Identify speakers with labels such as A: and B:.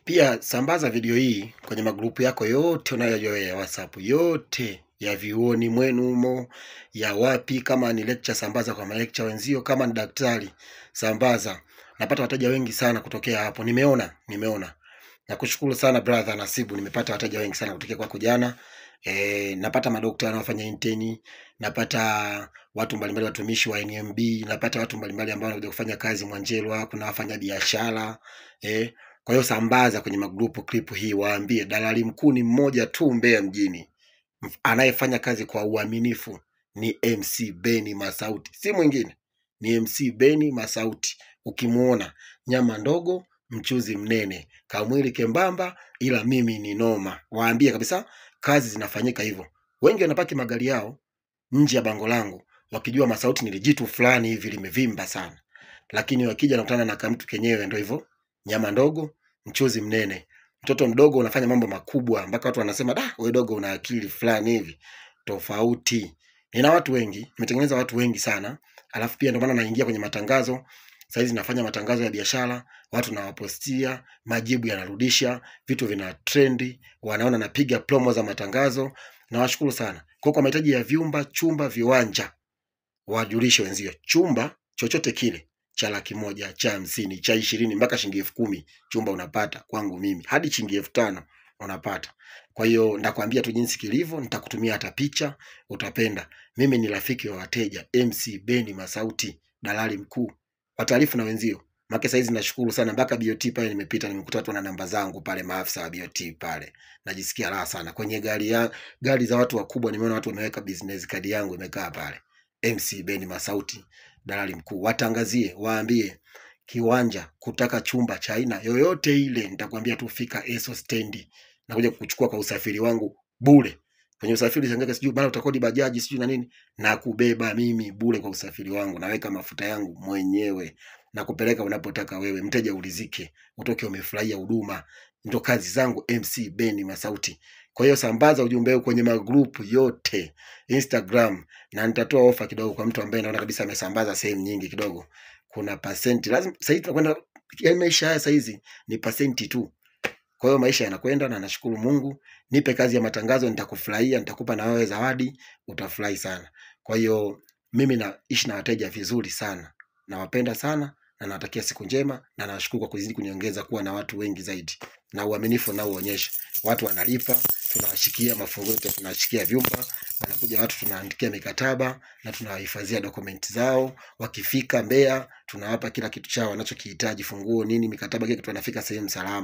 A: Pia sambaza video hii kwenye magrupu yako yote unayojua ya WhatsApp, yote ya vioni mwenu humo, ya wapi, kama ni lecture sambaza kwa lecture wenzio, kama ni daktari sambaza. Napata wateja wengi sana kutokea hapo. Nimeona. Nakushukuru sana brother Nasibu, nimepata wateja wengi sana kutokea kwako jana. Napata madokta wanaofanya inteni, napata watu mbalimbali watumishi wa NMB, napata watu mbalimbali ambao wanakuja kufanya kazi Mwanjelwa, kuna wafanya biashara. Kwa hiyo sambaza kwenye magrupu clip hii, waambie dalali mkuu ni mmoja tu Mbeya mjini. Anayefanya kazi kwa uaminifu ni MC Beni Masauti, si mwingine, ni MC Beni Masauti. Ukimuona nyama ndogo mchuzi mnene, kamwili kembamba ila mimi ni noma. Waambie kabisa kazi zinafanyika hivyo. Wengi wanapaki magari yao nje ya bango langu wakijua Masauti ni jitu fulani hivi limevimba sana, lakini wakija nakutana na kamtu kenyewe ndio hivyo, nyama ndogo mchuzi mnene. Mtoto mdogo unafanya mambo makubwa mpaka watu wanasema da, wewe dogo una akili fulani hivi tofauti. Nina watu wengi, nimetengeneza watu wengi sana. Alafu pia ndio maana naingia kwenye matangazo. Saizi nafanya matangazo ya biashara, watu nawapostia, majibu yanarudisha, vitu vina trendi, wanaona napiga promo za matangazo. Nawashukuru sana. Kwa mahitaji ya vyumba, chumba, viwanja, wajulishe wenzio. Chumba chochote kile cha $100,000, cha 50, cha 20 mpaka shilingi 10,000 chumba unapata kwangu mimi. Hadi shilingi 5,000 unapata. Kwa hiyo nakwambia tu jinsi kilivyo, nitakutumia hata picha, utapenda. Mimi ni rafiki wa wateja, MC Beni Masauti, dalali mkuu. Wataarifu na wenzio. Maana saizi nashukuru sana mpaka BOT pale nimepita, nimekuta watu na namba zangu pale, maafisa wa BOT pale. Najisikia raha sana. Kwenye gari za watu wakubwa nimeona watu wameweka business card yangu imekaa pale. MC Beni Masauti, dalali mkuu. Watangazie, waambie kiwanja, kutaka chumba cha aina yoyote ile, nitakwambia tu fika ESO stand. Nakuja kukuchukua kwa usafiri wangu bure. Kwenye usafiri zangaka sijui bana utakodi bajaji sijui na nini, na kubeba mimi bure kwa usafiri wangu, naweka mafuta yangu mwenyewe na kupeleka unapotaka wewe, mteja ulizike, utoke umefurahia huduma. Ndio kazi zangu MC Beni Masauti. Kwa hiyo sambaza ujumbe huu kwenye magrupu yote, Instagram, na nitatoa ofa kidogo kwa mtu ambaye naona kabisa amesambaza sehemu nyingi kidogo. Kuna percent. Lazima sasa tunakwenda, maisha haya saizi ni percent tu. Kwa hiyo maisha yanakwenda na nashukuru Mungu. Nipe kazi ya matangazo, nitakufurahia, nitakupa na wewe zawadi, utafurahi sana. Kwa hiyo mimi naishi na wateja vizuri sana. Nawapenda sana na nawatakia siku njema, na nashukuru kwa kuzidi kuniongeza kuwa na watu wengi zaidi. Na uaminifu nao uonyesha. Watu wanalipa, tunawashikia mafungu yetu, tunawashikia vyumba, wanakuja watu tunaandikia mikataba na tunawahifadhia dokumenti zao. Wakifika Mbeya tunawapa kila kitu chao wanachokihitaji, funguo nini, mikataba, kile kitu wanafika sehemu salama.